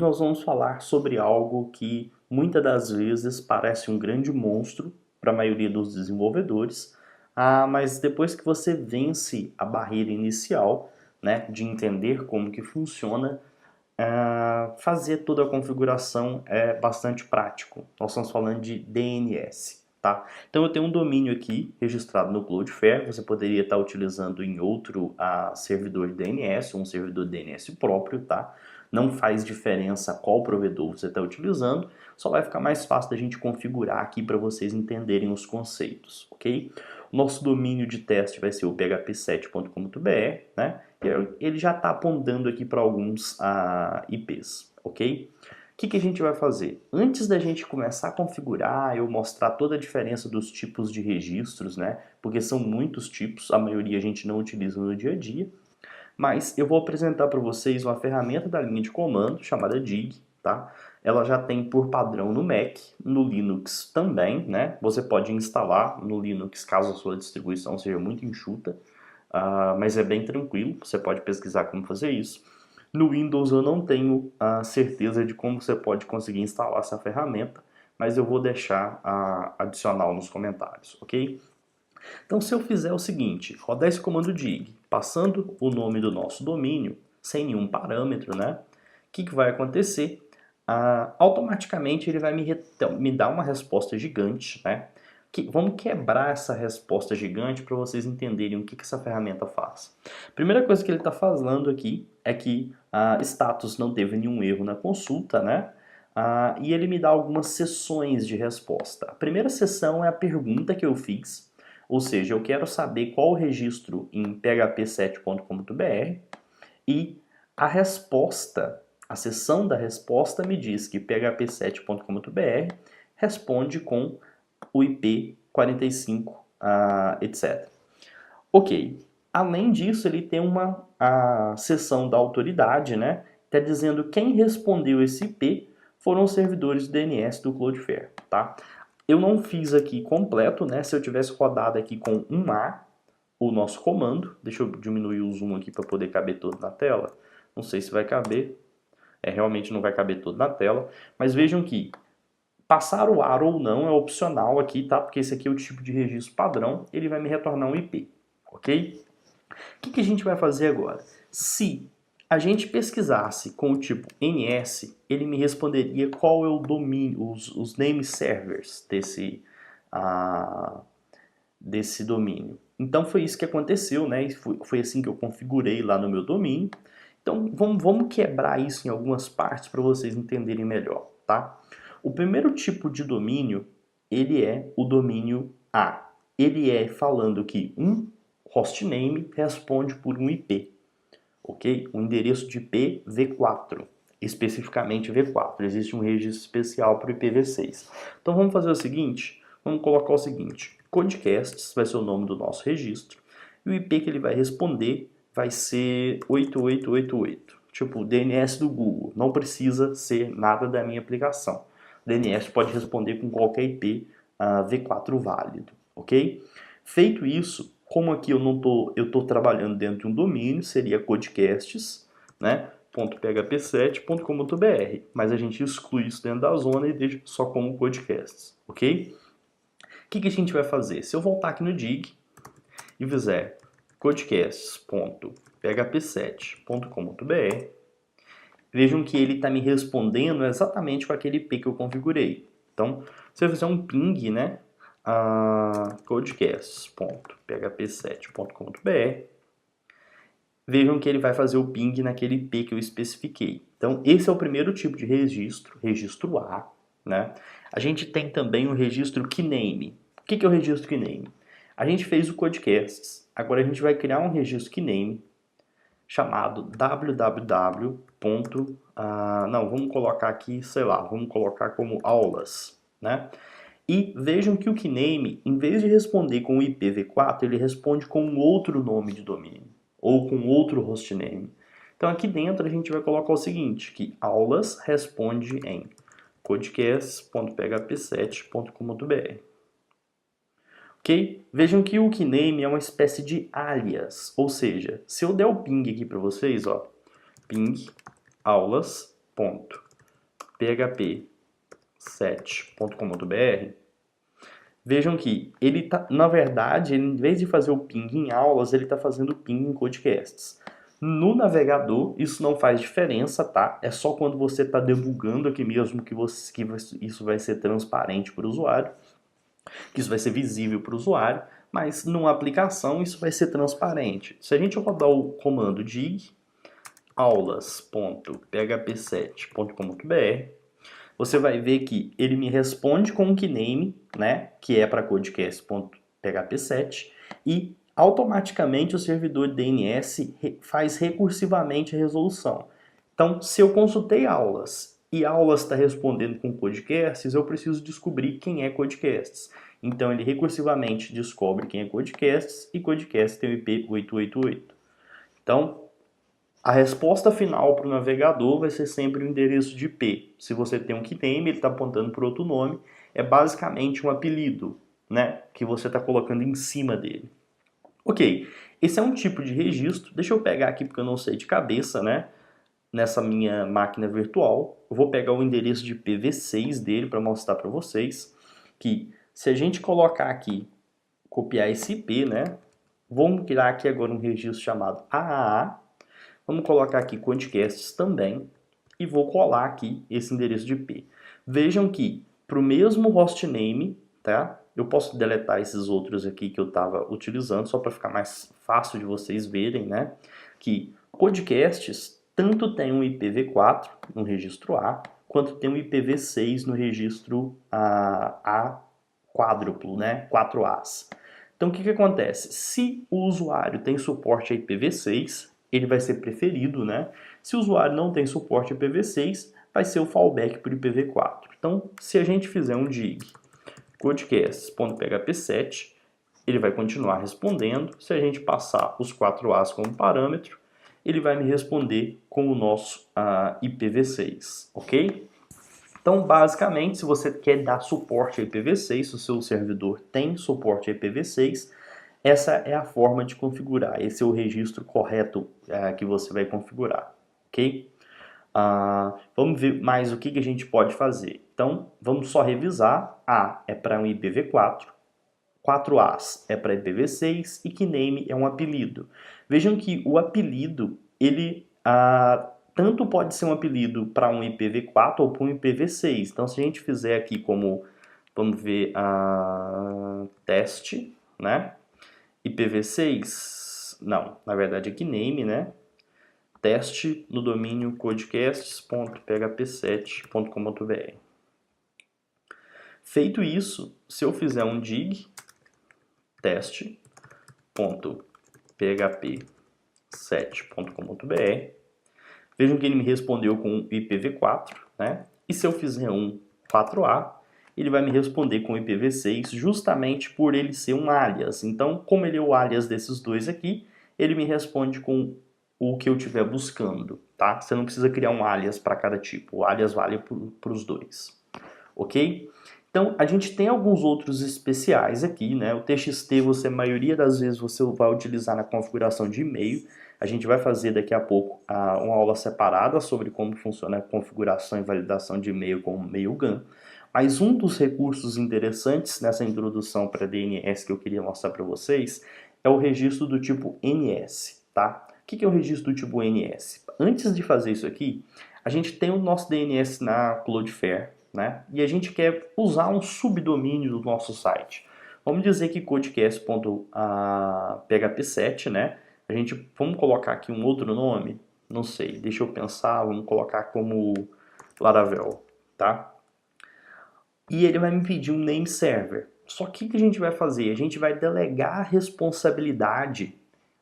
nós vamos falar sobre algo que muitas das vezes parece um grande monstro para a maioria dos desenvolvedores, mas depois que você vence a barreira inicial, né, de entender como que funciona, fazer toda a configuração é bastante prático. Nós estamos falando de DNS. Tá? Então eu tenho um domínio aqui registrado no Cloudflare, você poderia estar utilizando em outro servidor de DNS, um servidor de DNS próprio, tá? Não faz diferença qual provedor você está utilizando, só vai ficar mais fácil da gente configurar aqui para vocês entenderem os conceitos, ok? O nosso domínio de teste vai ser o php7.com.br, né? E ele já está apontando aqui para alguns IPs, ok? O que a gente vai fazer? Antes da gente começar a configurar, eu mostrar toda a diferença dos tipos de registros, né? Porque são muitos tipos, a maioria a gente não utiliza no dia a dia. Mas eu vou apresentar para vocês uma ferramenta da linha de comando chamada dig, tá? Ela já tem por padrão no Mac, no Linux também, né? Você pode instalar no Linux caso a sua distribuição seja muito enxuta, mas é bem tranquilo, você pode pesquisar como fazer isso. No Windows eu não tenho a certeza de como você pode conseguir instalar essa ferramenta, mas eu vou deixar adicional nos comentários, ok? Então se eu fizer o seguinte, rodar esse comando dig, passando o nome do nosso domínio, sem nenhum parâmetro, né? O que vai acontecer? Automaticamente ele vai me dar uma resposta gigante, né? Vamos quebrar essa resposta gigante para vocês entenderem o que essa ferramenta faz. Primeira coisa que ele está falando aqui é que status não teve nenhum erro na consulta, né? E ele me dá algumas seções de resposta. A primeira seção é a pergunta que eu fiz, ou seja, eu quero saber qual o registro em php7.com.br e a resposta, a seção da resposta me diz que php7.com.br responde com o IP 45, etc. Ok. Além disso, ele tem uma seção da autoridade, né? Está dizendo quem respondeu esse IP foram os servidores de DNS do Cloudflare, tá? Eu não fiz aqui completo, né? Se eu tivesse rodado aqui com um A, o nosso comando, deixa eu diminuir o zoom aqui para poder caber todo na tela. Não sei se vai caber, realmente não vai caber todo na tela, mas vejam que passar o AR ou não é opcional aqui, tá? Porque esse aqui é o tipo de registro padrão, ele vai me retornar um IP, ok? O que a gente vai fazer agora? Se a gente pesquisasse com o tipo NS, ele me responderia qual é o domínio, os name servers desse domínio. Então foi isso que aconteceu, né? Foi assim que eu configurei lá no meu domínio. Então vamos quebrar isso em algumas partes para vocês entenderem melhor, tá? O primeiro tipo de domínio, ele é o domínio A. Ele é falando que um hostname responde por um IP, ok? Um endereço de IP V4, especificamente V4. Existe um registro especial para o IPv6. Então vamos fazer o seguinte, vamos colocar o seguinte, Codecasts vai ser o nome do nosso registro, e o IP que ele vai responder vai ser 8888, tipo o DNS do Google, não precisa ser nada da minha aplicação. O DNS pode responder com qualquer IP V4 válido, ok? Feito isso, como aqui eu estou trabalhando dentro de um domínio, seria codecasts, né? .php7.com.br, mas a gente exclui isso dentro da zona e deixa só como codecasts, ok? O que a gente vai fazer? Se eu voltar aqui no dig e fizer codecasts.php7.com.br, vejam que ele está me respondendo exatamente com aquele IP que eu configurei. Então, se eu fizer um ping, né, codecasts.php7.com.br, vejam que ele vai fazer o ping naquele IP que eu especifiquei. Então, esse é o primeiro tipo de registro, registro A, né? A gente tem também o registro keyname. O que é o registro keyname? A gente fez o codecasts, agora a gente vai criar um registro keyname chamado www. Não, vamos colocar aqui, sei lá, vamos colocar como aulas, né? E vejam que o keyname, em vez de responder com o IPv4, ele responde com outro nome de domínio, ou com outro hostname. Então aqui dentro a gente vai colocar o seguinte, que aulas responde em codecasts.php7.com.br. Ok? Vejam que o keyname é uma espécie de alias, ou seja, se eu der o ping aqui para vocês, ó, ping aulas, ponto. php7.com.br, vejam que ele tá, na verdade, em vez de fazer o ping em aulas, ele está fazendo o ping em podcasts. No navegador, isso não faz diferença, tá? É só quando você está debugando aqui mesmo que isso vai ser transparente para o usuário, que isso vai ser visível para o usuário, mas numa aplicação isso vai ser transparente. Se a gente rodar o comando dig aulas.php7.com.br, você vai ver que ele me responde com um keyname, né, que é para codecast.php7, e automaticamente o servidor DNS faz recursivamente a resolução. Então, se eu consultei aulas e aulas está respondendo com podcasts, eu preciso descobrir quem é podcasts. Então, ele recursivamente descobre quem é podcasts e podcasts tem o IP 888. Então, a resposta final para o navegador vai ser sempre o endereço de IP. Se você tem um keyname, ele está apontando para outro nome, é basicamente um apelido, né, que você está colocando em cima dele. Ok, esse é um tipo de registro. Deixa eu pegar aqui porque eu não sei de cabeça, né? Nessa minha máquina virtual, eu vou pegar o endereço de IPv6 dele para mostrar para vocês que se a gente colocar aqui, copiar esse IP, né? Vamos criar aqui agora um registro chamado AAA. Vamos colocar aqui podcasts também e vou colar aqui esse endereço de IP. Vejam que para o mesmo hostname, tá? Eu posso deletar esses outros aqui que eu estava utilizando só para ficar mais fácil de vocês verem, né? Que podcasts tanto tem um IPv4 no registro A, quanto tem um IPv6 no registro A quádruplo, né? 4As. Então o que acontece? Se o usuário tem suporte a IPv6, ele vai ser preferido, né? Se o usuário não tem suporte a IPv6, vai ser o fallback para o IPv4. Então, se a gente fizer um dig podcasts.php7, ele vai continuar respondendo. Se a gente passar os 4As como parâmetro, ele vai me responder com o nosso IPv6, ok? Então, basicamente, se você quer dar suporte a IPv6, se o seu servidor tem suporte a IPv6, essa é a forma de configurar. Esse é o registro correto que você vai configurar, ok? Vamos ver mais o que a gente pode fazer. Então, vamos só revisar. A é para um IPv4, 4As é para IPv6 e keyname é um apelido. Vejam que o apelido, ele tanto pode ser um apelido para um IPv4 ou para um IPv6. Então, se a gente fizer aqui como, vamos ver, teste, né? IPv6, não, na verdade é keyname, né? Teste no domínio podcasts.php7.com.br. Feito isso, se eu fizer um dig teste.php7.com.br, vejam que ele me respondeu com IPv4, né? E se eu fizer um 4A, ele vai me responder com IPv6 justamente por ele ser um alias. Então, como ele é o alias desses dois aqui, ele me responde com o que eu estiver buscando, tá? Você não precisa criar um alias para cada tipo, o alias vale para os dois, ok? Então, a gente tem alguns outros especiais aqui, né? O TXT, a maioria das vezes, você vai utilizar na configuração de e-mail. A gente vai fazer daqui a pouco uma aula separada sobre como funciona a configuração e validação de e-mail com o Mailgun. Mas um dos recursos interessantes nessa introdução para DNS que eu queria mostrar para vocês é o registro do tipo NS, tá? O que é o registro do tipo NS? Antes de fazer isso aqui, a gente tem o nosso DNS na Cloudflare, né? E a gente quer usar um subdomínio do nosso site. Vamos dizer que codecast.php7, né? Vamos colocar aqui um outro nome? Não sei, deixa eu pensar, vamos colocar como Laravel, tá? E ele vai me pedir um name server. Só que o que a gente vai fazer? A gente vai delegar a responsabilidade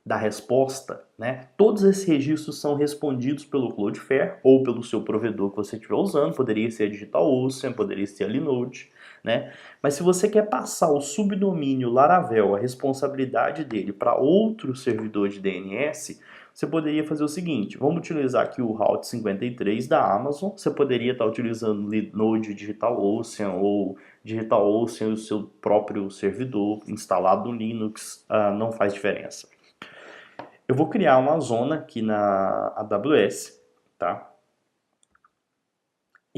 da resposta, né? Todos esses registros são respondidos pelo Cloudflare ou pelo seu provedor que você estiver usando, poderia ser a DigitalOcean, poderia ser a Linode, né? Mas se você quer passar o subdomínio Laravel, a responsabilidade dele para outro servidor de DNS, você poderia fazer o seguinte, vamos utilizar aqui o Route 53 da Amazon, você poderia estar utilizando Linode DigitalOcean ou DigitalOcean e o seu próprio servidor instalado no Linux, não faz diferença. Eu vou criar uma zona aqui na AWS, tá?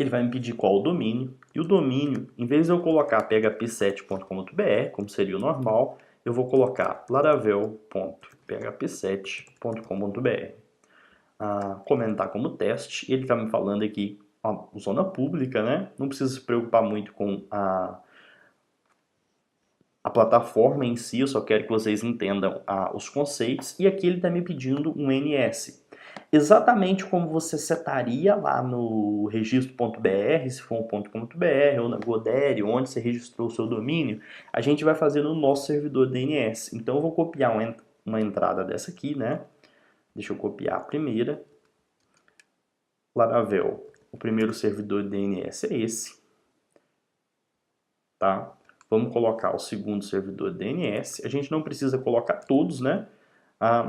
ele vai me pedir qual o domínio, e o domínio, em vez de eu colocar php7.com.br, como seria o normal, eu vou colocar laravel.php7.com.br. Comentar como teste, ele está me falando aqui, zona pública, né? Não precisa se preocupar muito com a plataforma em si, eu só quero que vocês entendam os conceitos, e aqui ele está me pedindo um NS. Exatamente como você setaria lá no registro.br, se for um .com.br, ou na Godaddy, onde você registrou o seu domínio, a gente vai fazer no nosso servidor DNS. Então eu vou copiar uma entrada dessa aqui, né? Deixa eu copiar a primeira. Laravel, o primeiro servidor DNS é esse, tá? Vamos colocar o segundo servidor DNS. A gente não precisa colocar todos, né?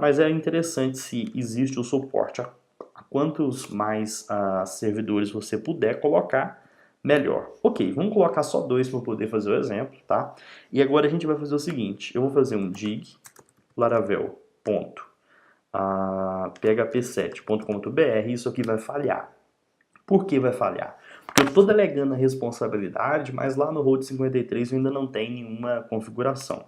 Mas é interessante se existe o suporte a quantos mais servidores você puder colocar, melhor. Ok, vamos colocar só 2 para poder fazer o exemplo, tá? E agora a gente vai fazer o seguinte, eu vou fazer um dig laravel.php7.com.br, isso aqui vai falhar. Por que vai falhar? Porque eu estou delegando a responsabilidade, mas lá no Road 53 eu ainda não tem nenhuma configuração,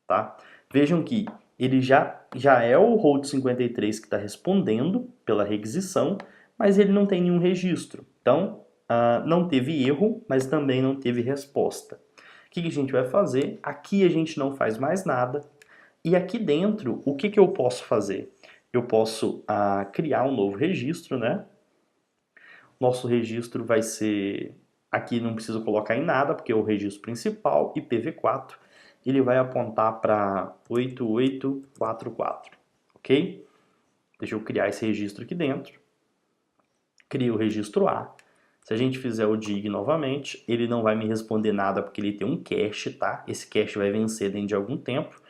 tá? Vejam que ele já é o Road 53 que está respondendo pela requisição, mas ele não tem nenhum registro. Então, não teve erro, mas também não teve resposta. O que a gente vai fazer? Aqui a gente não faz mais nada. E aqui dentro, o que eu posso fazer? Eu posso criar um novo registro, né? Nosso registro vai ser... Aqui não preciso colocar em nada, porque é o registro principal, IPv4. Ele vai apontar para 8844, ok? Deixa eu criar esse registro aqui dentro. Crio o registro A. Se a gente fizer o dig novamente, ele não vai me responder nada porque ele tem um cache, tá? Esse cache vai vencer dentro de algum tempo.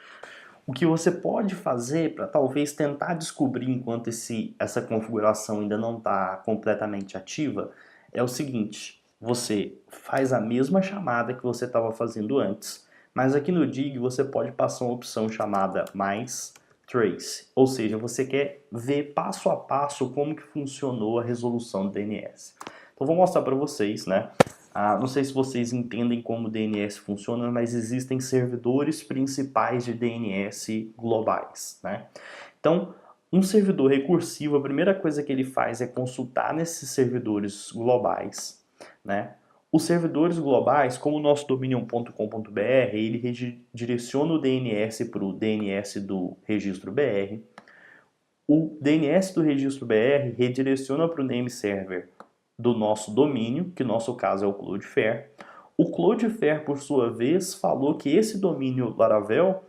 O que você pode fazer para talvez tentar descobrir enquanto essa configuração ainda não está completamente ativa é o seguinte: você faz a mesma chamada que você estava fazendo antes, mas aqui no dig você pode passar uma opção chamada mais trace, ou seja, você quer ver passo a passo como que funcionou a resolução do DNS. Então vou mostrar para vocês, né? Não sei se vocês entendem como o DNS funciona, mas existem servidores principais de DNS globais, né? Então, um servidor recursivo, a primeira coisa que ele faz é consultar nesses servidores globais, né? Os servidores globais, como o nosso dominion.com.br, ele redireciona o DNS para o DNS do registro BR. O DNS do registro BR redireciona para o name server do nosso domínio, que no nosso caso é o Cloudflare. O Cloudflare, por sua vez, falou que esse domínio Laravel,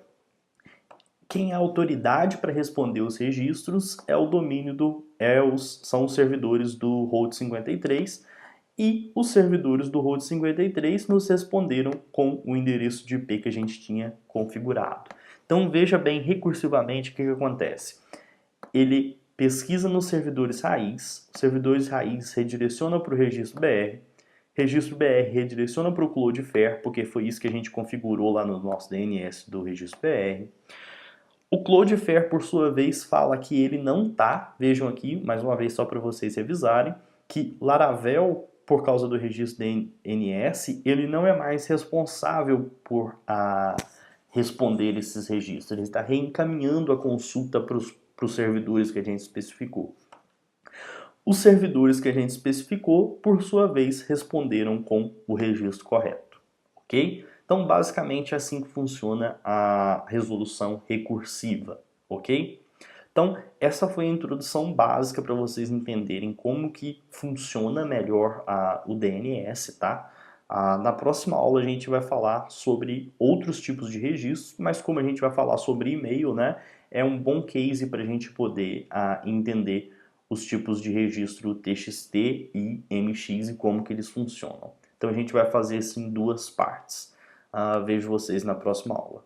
quem é a autoridade para responder os registros é o domínio são os servidores do Road 53, e os servidores do Road 53 nos responderam com o endereço de IP que a gente tinha configurado. Então veja bem recursivamente o que acontece. Ele pesquisa nos servidores raiz, os servidores raiz redirecionam para o registro BR redireciona para o Cloudflare, porque foi isso que a gente configurou lá no nosso DNS do registro BR. O Cloudflare, por sua vez, fala que ele não está, vejam aqui, mais uma vez só para vocês revisarem, que Laravel, por causa do registro DNS, ele não é mais responsável por responder esses registros, ele está reencaminhando a consulta para os servidores que a gente especificou. Os servidores que a gente especificou, por sua vez, responderam com o registro correto, ok? Então, basicamente, é assim que funciona a resolução recursiva, ok? Então, essa foi a introdução básica para vocês entenderem como que funciona melhor o DNS, tá? Na próxima aula a gente vai falar sobre outros tipos de registros, mas como a gente vai falar sobre e-mail, né? É um bom case para a gente poder entender os tipos de registro TXT e MX e como que eles funcionam. Então a gente vai fazer isso em duas partes. Vejo vocês na próxima aula.